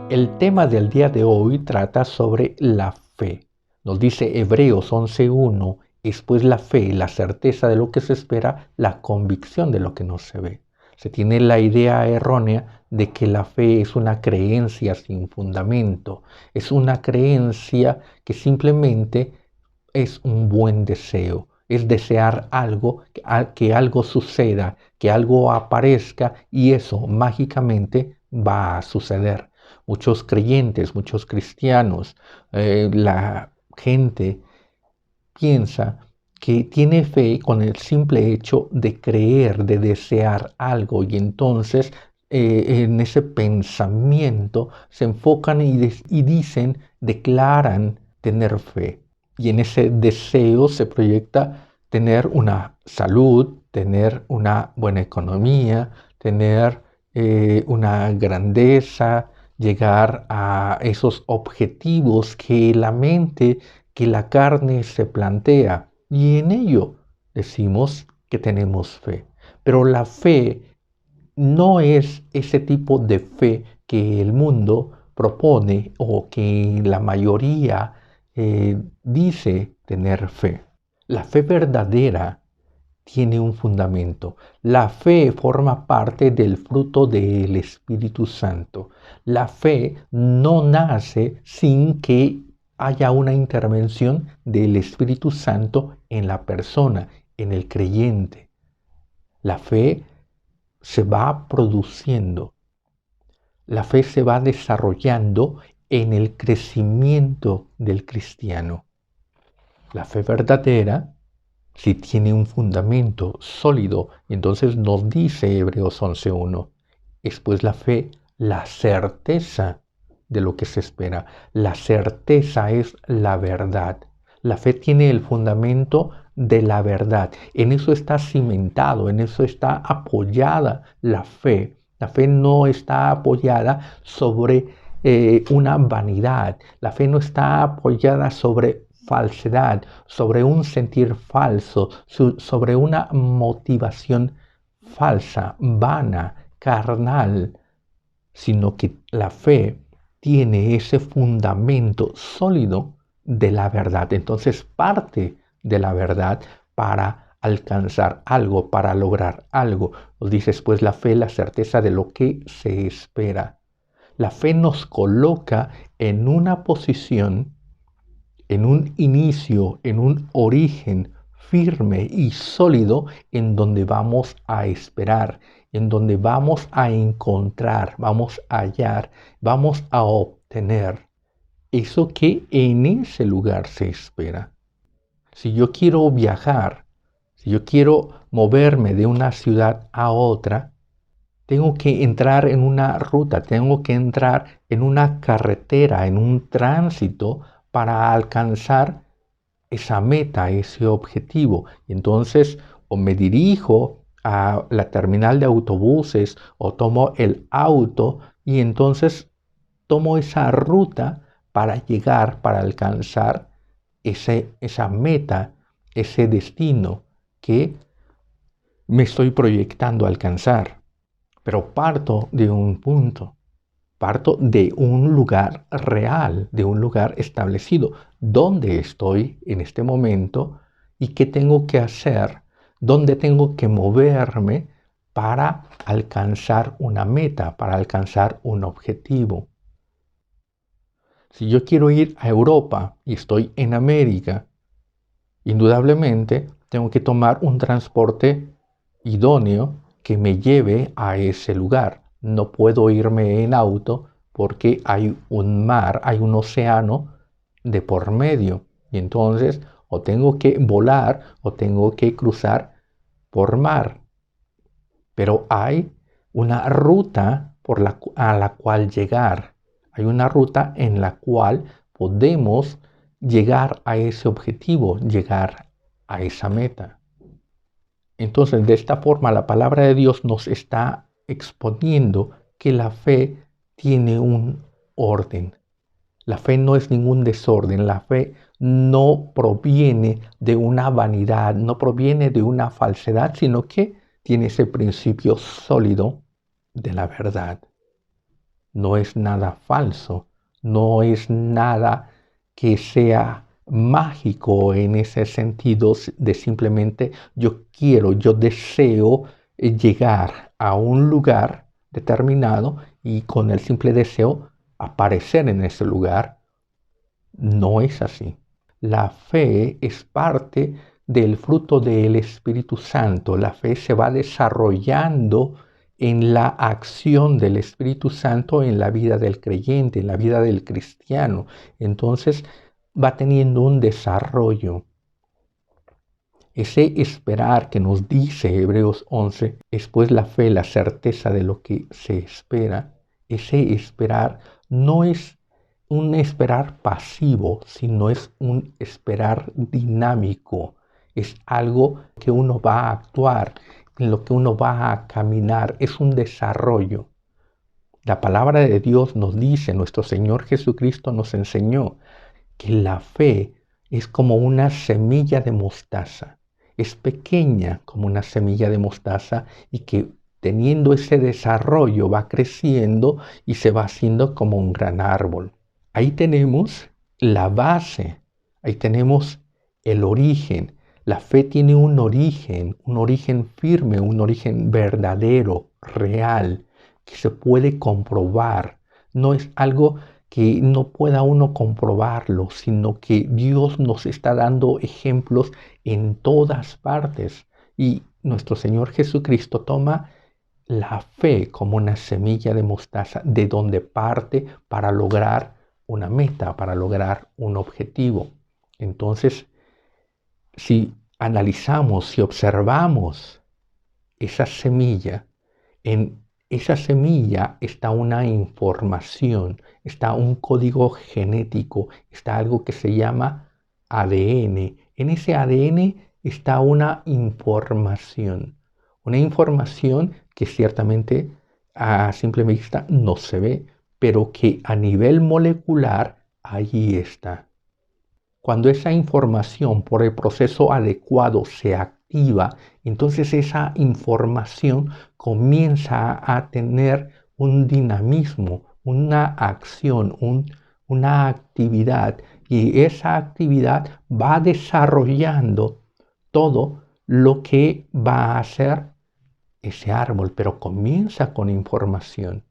El tema del día de hoy trata sobre la fe. Nos dice Hebreos 11:1, es pues la fe, la certeza de lo que se espera, la convicción de lo que no se ve. Se tiene la idea errónea de que la fe es una creencia sin fundamento, es una creencia que simplemente es un buen deseo, es desear algo, que algo suceda, que algo aparezca y eso mágicamente va a suceder. Muchos creyentes, muchos cristianos, la gente piensa que tiene fe con el simple hecho de creer, de desear algo y entonces en ese pensamiento se enfocan y dicen, declaran tener fe. Y en ese deseo se proyecta tener una salud, tener una buena economía, tener una grandeza, llegar a esos objetivos que la mente, que la carne se plantea. Y en ello decimos que tenemos fe. Pero la fe no es ese tipo de fe que el mundo propone o que la mayoría dice tener fe. La fe verdadera tiene un fundamento. La fe forma parte del fruto del Espíritu Santo. La fe no nace sin que haya una intervención del Espíritu Santo en la persona, en el creyente. La fe se va produciendo. La fe se va desarrollando en el crecimiento del cristiano. La fe verdadera, si tiene un fundamento sólido, entonces nos dice Hebreos 11:1, es pues la fe, la certeza de lo que se espera. La certeza es la verdad. La fe tiene el fundamento de la verdad. En eso está cimentado, en eso está apoyada la fe. La fe no está apoyada sobre una vanidad. La fe no está apoyada sobre falsedad, sobre un sentir falso, sobre una motivación falsa, vana, carnal, sino que la fe tiene ese fundamento sólido de la verdad. Entonces parte de la verdad para alcanzar algo, para lograr algo. Nos dice pues la fe, la certeza de lo que se espera. La fe nos coloca en una posición, en un inicio, en un origen firme y sólido en donde vamos a esperar, en donde vamos a encontrar, vamos a hallar, vamos a obtener eso que en ese lugar se espera. Si yo quiero viajar, si yo quiero moverme de una ciudad a otra, tengo que entrar en una ruta, tengo que entrar en una carretera, en un tránsito para alcanzar esa meta, ese objetivo. Entonces, o me dirijo a la terminal de autobuses o tomo el auto y entonces tomo esa ruta para llegar, para alcanzar esa meta, ese destino que me estoy proyectando a alcanzar. Pero parto de un punto. Parto de un lugar real, de un lugar establecido. ¿Dónde estoy en este momento y qué tengo que hacer? ¿Dónde tengo que moverme para alcanzar una meta, para alcanzar un objetivo? Si yo quiero ir a Europa y estoy en América, indudablemente tengo que tomar un transporte idóneo que me lleve a ese lugar. No puedo irme en auto porque hay un mar, hay un océano de por medio. Y entonces o tengo que volar o tengo que cruzar por mar. Pero hay una ruta a la cual llegar. Hay una ruta en la cual podemos llegar a ese objetivo, llegar a esa meta. Entonces, de esta forma, la palabra de Dios nos está exponiendo que la fe tiene un orden. La fe no es ningún desorden. La fe no proviene de una vanidad, no proviene de una falsedad, sino que tiene ese principio sólido de la verdad. no es nada falso, no es nada que sea mágico en ese sentido de simplemente yo quiero, yo deseo llegar a un lugar determinado y con el simple deseo aparecer en ese lugar. No es así. La fe es parte del fruto del Espíritu Santo. La fe se va desarrollando en la acción del Espíritu Santo en la vida del creyente, en la vida del cristiano. Entonces va teniendo un desarrollo. Ese esperar que nos dice Hebreos 11 es pues la fe, la certeza de lo que se espera. Ese esperar no es un esperar pasivo, sino es un esperar dinámico. Es algo que uno va a actuar, en lo que uno va a caminar. Es un desarrollo. La palabra de Dios nos dice, nuestro Señor Jesucristo nos enseñó que la fe es como una semilla de mostaza. Es pequeña como una semilla de mostaza y que teniendo ese desarrollo va creciendo y se va haciendo como un gran árbol. Ahí tenemos la base, ahí tenemos el origen. La fe tiene un origen firme, un origen verdadero, real, que se puede comprobar. No es algo que no pueda uno comprobarlo, sino que Dios nos está dando ejemplos en todas partes. Y nuestro Señor Jesucristo toma la fe como una semilla de mostaza de donde parte para lograr una meta, para lograr un objetivo. Entonces, si analizamos, si observamos esa semilla, en esa semilla está una información, está un código genético, está algo que se llama ADN. En ese ADN está una información que ciertamente a simple vista no se ve, pero que a nivel molecular allí está. Cuando esa información por el proceso adecuado se activa, entonces esa información comienza a tener un dinamismo, una acción, una actividad, y esa actividad va desarrollando todo lo que va a hacer ese árbol, pero comienza con información,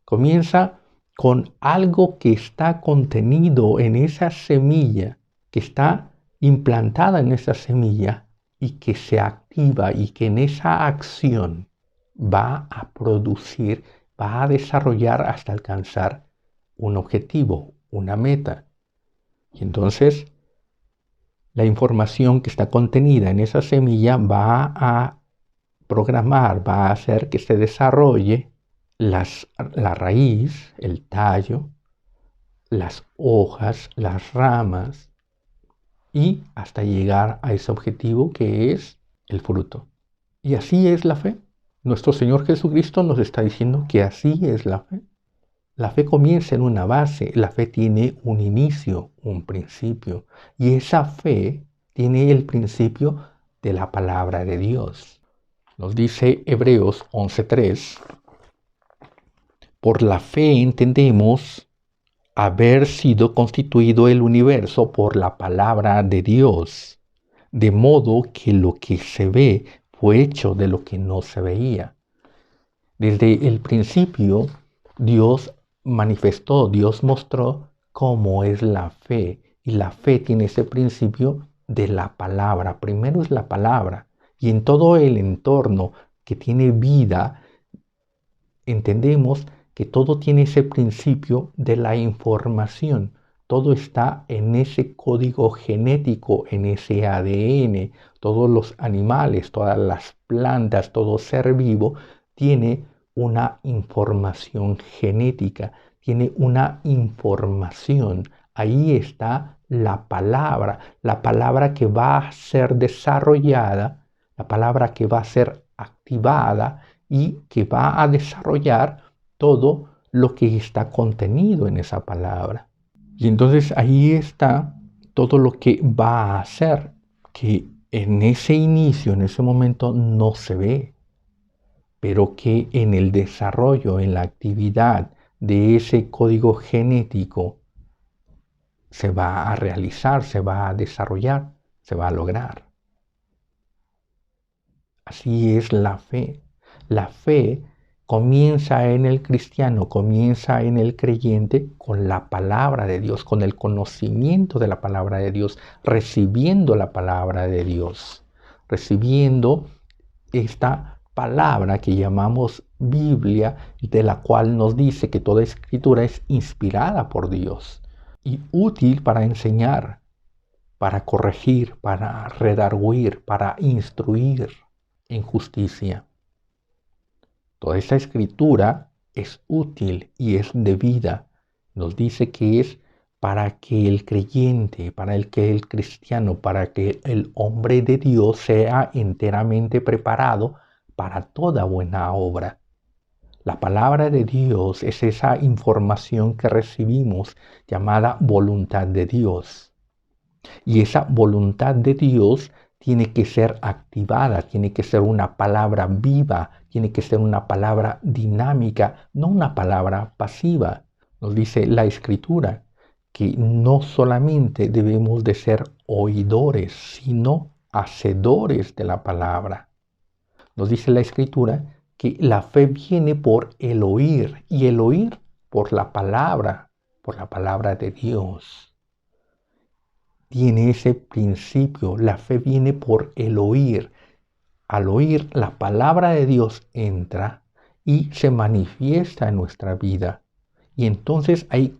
comienza con algo que está contenido en esa semilla, que está implantada en esa semilla y que se activa y que en esa acción va a producir, va a desarrollar hasta alcanzar un objetivo, una meta. Y entonces la información que está contenida en esa semilla va a programar, va a hacer que se desarrolle la raíz, el tallo, las hojas, las ramas y hasta llegar a ese objetivo que es el fruto. Y así es la fe. Nuestro Señor Jesucristo nos está diciendo que así es la fe. La fe comienza en una base, la fe tiene un inicio, un principio, y esa fe tiene el principio de la palabra de Dios. Nos dice Hebreos 11:3, por la fe entendemos haber sido constituido el universo por la palabra de Dios, de modo que lo que se ve fue hecho de lo que no se veía. Desde el principio, Dios manifestó, Dios mostró cómo es la fe, y la fe tiene ese principio de la palabra. Primero es la palabra, y en todo el entorno que tiene vida, entendemos que todo tiene ese principio de la información. Todo está en ese código genético, en ese ADN. Todos los animales, todas las plantas, todo ser vivo tiene una información genética, tiene una información. Ahí está la palabra que va a ser desarrollada, la palabra que va a ser activada y que va a desarrollar todo lo que está contenido en esa palabra. Y entonces ahí está todo lo que va a hacer, que en ese inicio, en ese momento no se ve, pero que en el desarrollo, en la actividad de ese código genético se va a realizar, se va a desarrollar, se va a lograr. Así es la fe. La fe comienza en el cristiano, comienza en el creyente con la palabra de Dios, con el conocimiento de la palabra de Dios, recibiendo la palabra de Dios, recibiendo esta palabra que llamamos Biblia, de la cual nos dice que toda escritura es inspirada por Dios y útil para enseñar, para corregir, para redarguir, para instruir en justicia. Toda esta escritura es útil y es debida. Nos dice que es para que el creyente, para que el cristiano, para que el hombre de Dios sea enteramente preparado para toda buena obra. La palabra de Dios es esa información que recibimos llamada voluntad de Dios. Y esa voluntad de Dios tiene que ser activada, tiene que ser una palabra viva, tiene que ser una palabra dinámica, no una palabra pasiva. Nos dice la Escritura que no solamente debemos de ser oidores, sino hacedores de la palabra. Nos dice la Escritura que la fe viene por el oír y el oír por la palabra de Dios. Tiene ese principio, la fe viene por el oír. Al oír, la palabra de Dios entra y se manifiesta en nuestra vida. Y entonces ahí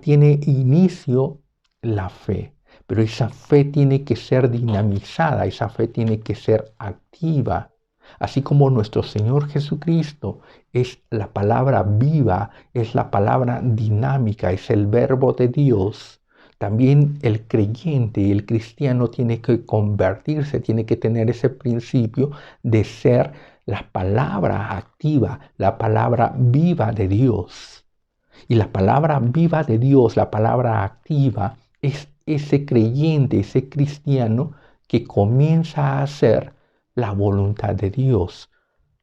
tiene inicio la fe. Pero esa fe tiene que ser dinamizada, esa fe tiene que ser activa. Así como nuestro Señor Jesucristo es la palabra viva, es la palabra dinámica, es el verbo de Dios. También el creyente, el cristiano tiene que convertirse, tiene que tener ese principio de ser la palabra activa, la palabra viva de Dios. Y la palabra viva de Dios, la palabra activa, es ese creyente, ese cristiano que comienza a hacer la voluntad de Dios.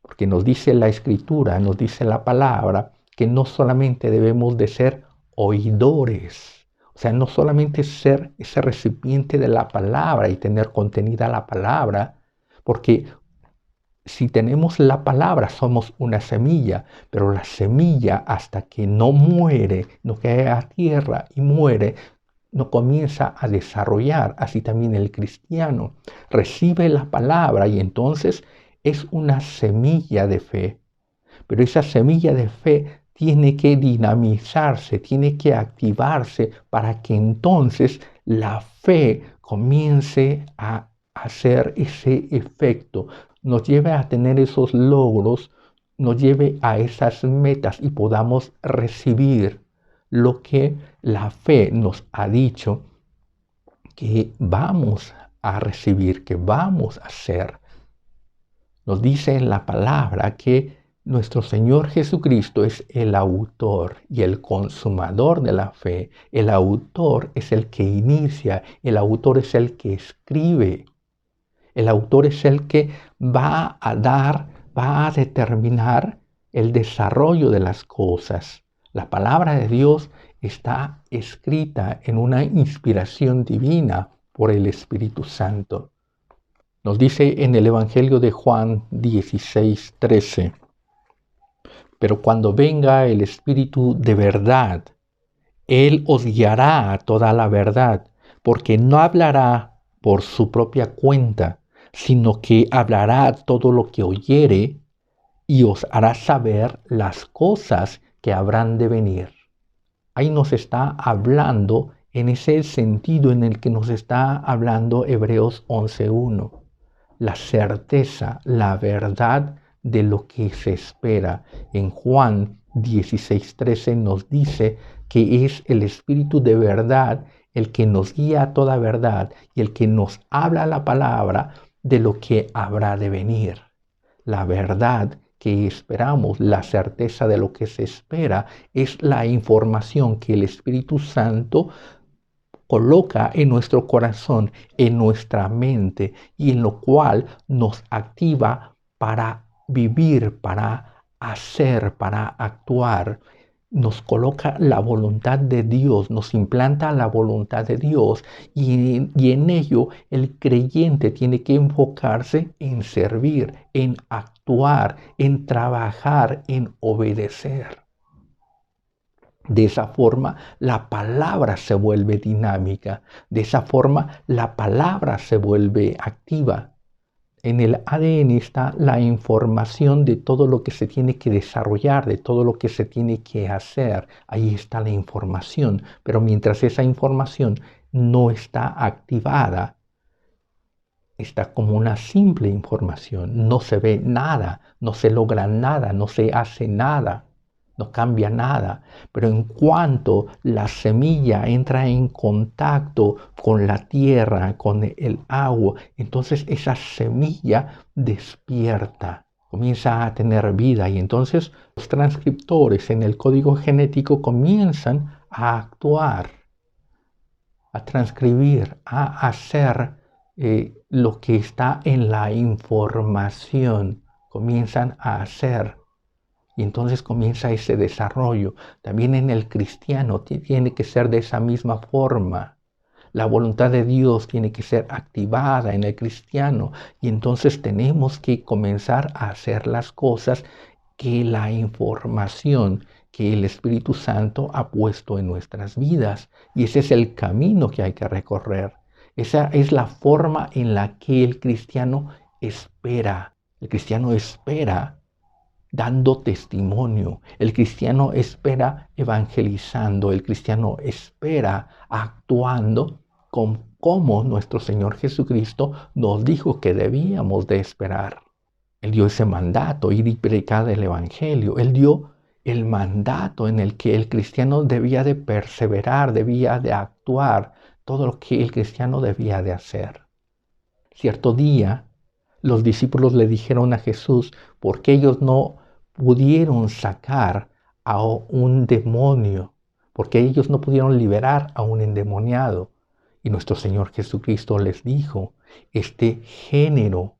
Porque nos dice la Escritura, nos dice la palabra, que no solamente debemos de ser oidores, o sea, no solamente ser ese recipiente de la palabra y tener contenida la palabra, porque si tenemos la palabra somos una semilla, pero la semilla hasta que no muere, no cae a tierra y muere, no comienza a desarrollar. Así también el cristiano recibe la palabra y entonces es una semilla de fe. Pero esa semilla de fe tiene que dinamizarse, tiene que activarse para que entonces la fe comience a hacer ese efecto, nos lleve a tener esos logros, nos lleve a esas metas y podamos recibir lo que la fe nos ha dicho que vamos a recibir, que vamos a hacer. Nos dice en la palabra que nuestro Señor Jesucristo es el autor y el consumador de la fe. El autor es el que inicia, el autor es el que escribe. El autor es el que va a determinar el desarrollo de las cosas. La palabra de Dios está escrita en una inspiración divina por el Espíritu Santo. Nos dice en el Evangelio de Juan 16:13, pero cuando venga el Espíritu de verdad, Él os guiará a toda la verdad, porque no hablará por su propia cuenta, sino que hablará todo lo que oyere y os hará saber las cosas que habrán de venir. Ahí nos está hablando en ese sentido en el que nos está hablando Hebreos 11:1. La certeza, la verdad de lo que se espera. En Juan 16:13 nos dice que es el Espíritu de verdad el que nos guía a toda verdad y el que nos habla la palabra de lo que habrá de venir. La verdad que esperamos, la certeza de lo que se espera, es la información que el Espíritu Santo coloca en nuestro corazón, en nuestra mente y en lo cual nos activa para vivir, para hacer, para actuar, nos coloca la voluntad de Dios, nos implanta la voluntad de Dios y en ello el creyente tiene que enfocarse en servir, en actuar, en trabajar, en obedecer. De esa forma la palabra se vuelve dinámica, de esa forma la palabra se vuelve activa. En el ADN está la información de todo lo que se tiene que desarrollar, de todo lo que se tiene que hacer. Ahí está la información, pero mientras esa información no está activada, está como una simple información. No se ve nada, no se logra nada, no se hace nada, no cambia nada. Pero en cuanto la semilla entra en contacto con la tierra, con el agua, entonces esa semilla despierta, comienza a tener vida y entonces los transcriptores en el código genético comienzan a actuar, a transcribir, a hacer lo que está en la información, comienzan a hacer. Y entonces comienza ese desarrollo. También en el cristiano tiene que ser de esa misma forma. La voluntad de Dios tiene que ser activada en el cristiano. Y entonces tenemos que comenzar a hacer las cosas que la información que el Espíritu Santo ha puesto en nuestras vidas. Y ese es el camino que hay que recorrer. Esa es la forma en la que el cristiano espera. El cristiano espera dando testimonio. El cristiano espera evangelizando. El cristiano espera actuando como nuestro Señor Jesucristo nos dijo que debíamos de esperar. Él dio ese mandato, ir y predicar el evangelio. Él dio el mandato en el que el cristiano debía de perseverar, debía de actuar, todo lo que el cristiano debía de hacer. Cierto día, los discípulos le dijeron a Jesús por qué ellos no pudieron sacar a un demonio, porque ellos no pudieron liberar a un endemoniado. Y nuestro Señor Jesucristo les dijo, este género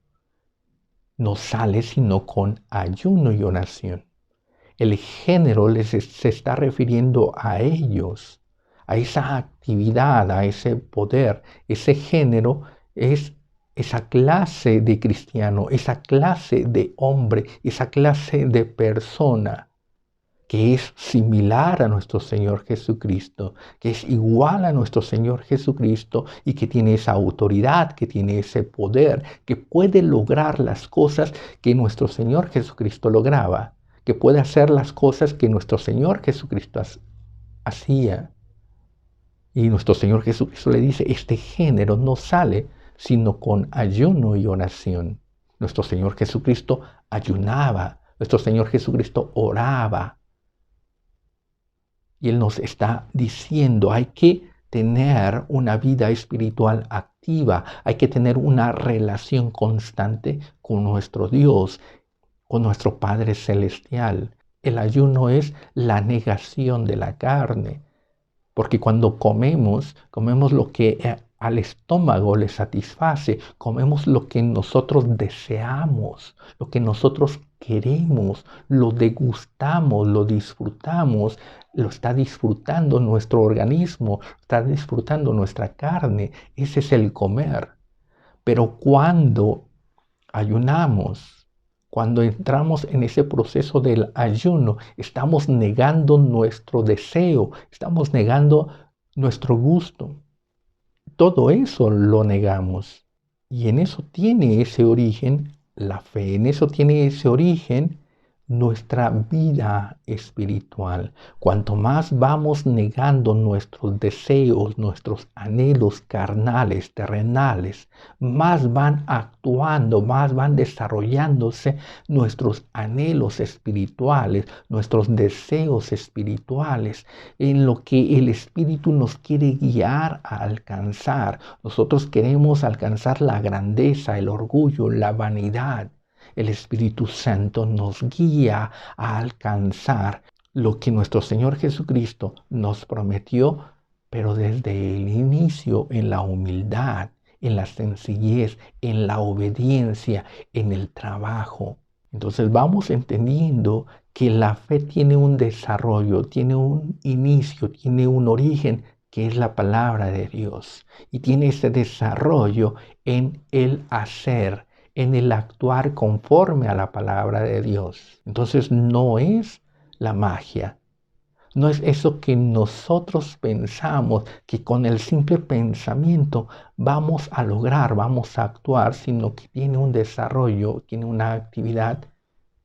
no sale sino con ayuno y oración. El género se está refiriendo a ellos, a esa actividad, a ese poder. Ese género es esa clase de cristiano, esa clase de hombre, esa clase de persona que es similar a nuestro Señor Jesucristo, que es igual a nuestro Señor Jesucristo y que tiene esa autoridad, que tiene ese poder, que puede lograr las cosas que nuestro Señor Jesucristo lograba, que puede hacer las cosas que nuestro Señor Jesucristo hacía. Y nuestro Señor Jesucristo le dice, este género no sale sino con ayuno y oración. Nuestro Señor Jesucristo ayunaba, nuestro Señor Jesucristo oraba. Y Él nos está diciendo, hay que tener una vida espiritual activa, hay que tener una relación constante con nuestro Dios, con nuestro Padre Celestial. El ayuno es la negación de la carne, porque cuando comemos lo que al estómago le satisface, comemos lo que nosotros deseamos, lo que nosotros queremos, lo degustamos, lo disfrutamos, lo está disfrutando nuestro organismo, está disfrutando nuestra carne. Ese es el comer. Pero cuando ayunamos, cuando entramos en ese proceso del ayuno, estamos negando nuestro deseo, estamos negando nuestro gusto. Todo eso lo negamos. Y en eso tiene ese origen la fe, en eso tiene ese origen nuestra vida espiritual. Cuanto más vamos negando nuestros deseos, nuestros anhelos carnales, terrenales, más van actuando, más van desarrollándose nuestros anhelos espirituales, nuestros deseos espirituales, en lo que el Espíritu nos quiere guiar a alcanzar. Nosotros queremos alcanzar la grandeza, el orgullo, la vanidad. El Espíritu Santo nos guía a alcanzar lo que nuestro Señor Jesucristo nos prometió, pero desde el inicio en la humildad, en la sencillez, en la obediencia, en el trabajo. Entonces vamos entendiendo que la fe tiene un desarrollo, tiene un inicio, tiene un origen, que es la palabra de Dios. Y tiene ese desarrollo en el hacer, en el actuar conforme a la palabra de Dios. Entonces no es la magia, no es eso que nosotros pensamos, que con el simple pensamiento vamos a lograr, vamos a actuar, sino que tiene un desarrollo, tiene una actividad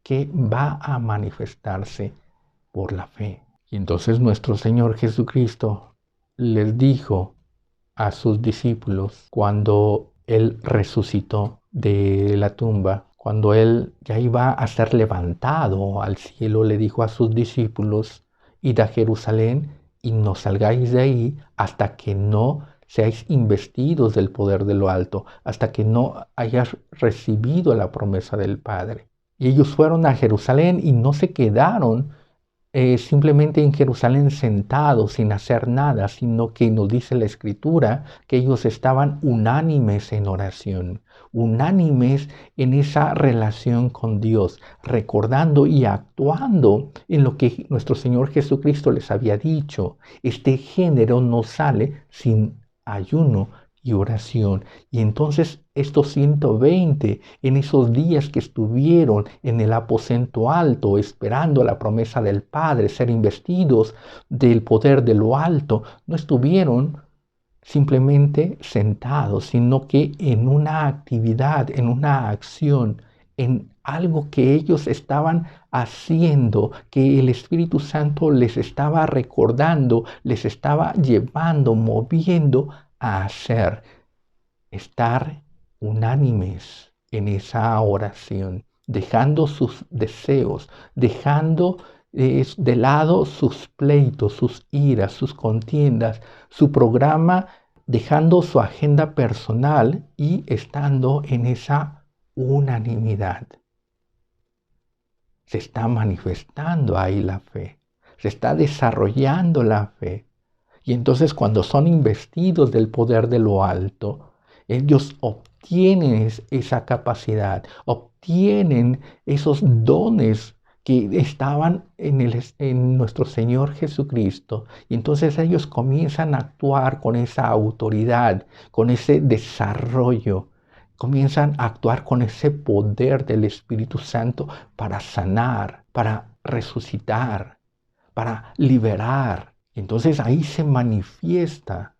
que va a manifestarse por la fe. Y entonces nuestro Señor Jesucristo les dijo a sus discípulos cuando Él resucitó de la tumba, cuando Él ya iba a ser levantado al cielo, le dijo a sus discípulos: id a Jerusalén y no salgáis de ahí hasta que no seáis investidos del poder de lo alto, hasta que no hayas recibido la promesa del Padre. Y ellos fueron a Jerusalén y no se quedaron simplemente en Jerusalén sentados sin hacer nada, sino que nos dice la Escritura que ellos estaban unánimes en oración, unánimes en esa relación con Dios, recordando y actuando en lo que nuestro Señor Jesucristo les había dicho. Este género no sale sin ayuno y oración. Y entonces estos 120, en esos días que estuvieron en el aposento alto, esperando la promesa del Padre, ser investidos del poder de lo alto, no estuvieron simplemente sentados, sino que en una actividad, en una acción, en algo que ellos estaban haciendo, que el Espíritu Santo les estaba recordando, les estaba llevando, moviendo a hacer, estar unánimes en esa oración, dejando sus deseos, dejando de lado sus pleitos, sus iras, sus contiendas, su programa, dejando su agenda personal y estando en esa unanimidad. Se está manifestando ahí la fe, se está desarrollando la fe. Y entonces cuando son investidos del poder de lo alto, ellos obtienen esa capacidad, obtienen esos dones que estaban en nuestro Señor Jesucristo. Y entonces ellos comienzan a actuar con esa autoridad, con ese desarrollo. Comienzan a actuar con ese poder del Espíritu Santo para sanar, para resucitar, para liberar. Entonces ahí se manifiesta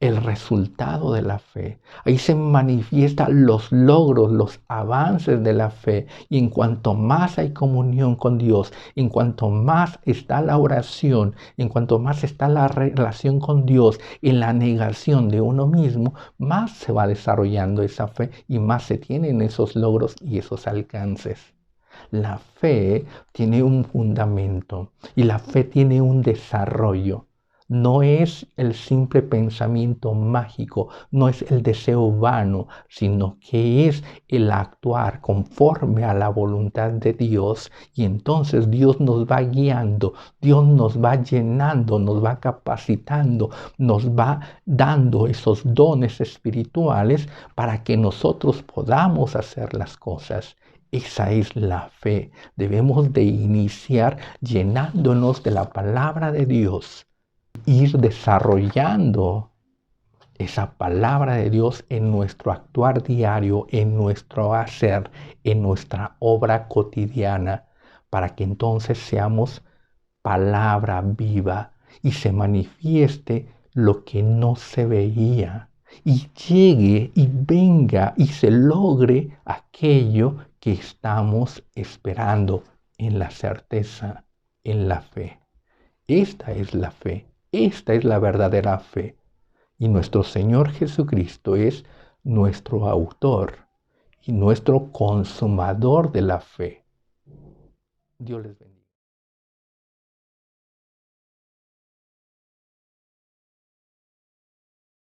el resultado de la fe. Ahí se manifiestan los logros, los avances de la fe. Y en cuanto más hay comunión con Dios, en cuanto más está la oración, en cuanto más está la relación con Dios, en la negación de uno mismo, más se va desarrollando esa fe y más se tienen esos logros y esos alcances. La fe tiene un fundamento y la fe tiene un desarrollo. No es el simple pensamiento mágico, no es el deseo vano, sino que es el actuar conforme a la voluntad de Dios. Y entonces Dios nos va guiando, Dios nos va llenando, nos va capacitando, nos va dando esos dones espirituales para que nosotros podamos hacer las cosas. Esa es la fe. Debemos de iniciar llenándonos de la palabra de Dios, ir desarrollando esa palabra de Dios en nuestro actuar diario, en nuestro hacer, en nuestra obra cotidiana, para que entonces seamos palabra viva y se manifieste lo que no se veía y llegue y venga y se logre aquello que estamos esperando en la certeza, en la fe. Esta es la fe, esta es la verdadera fe. Y nuestro Señor Jesucristo es nuestro autor y nuestro consumador de la fe. Dios les bendiga.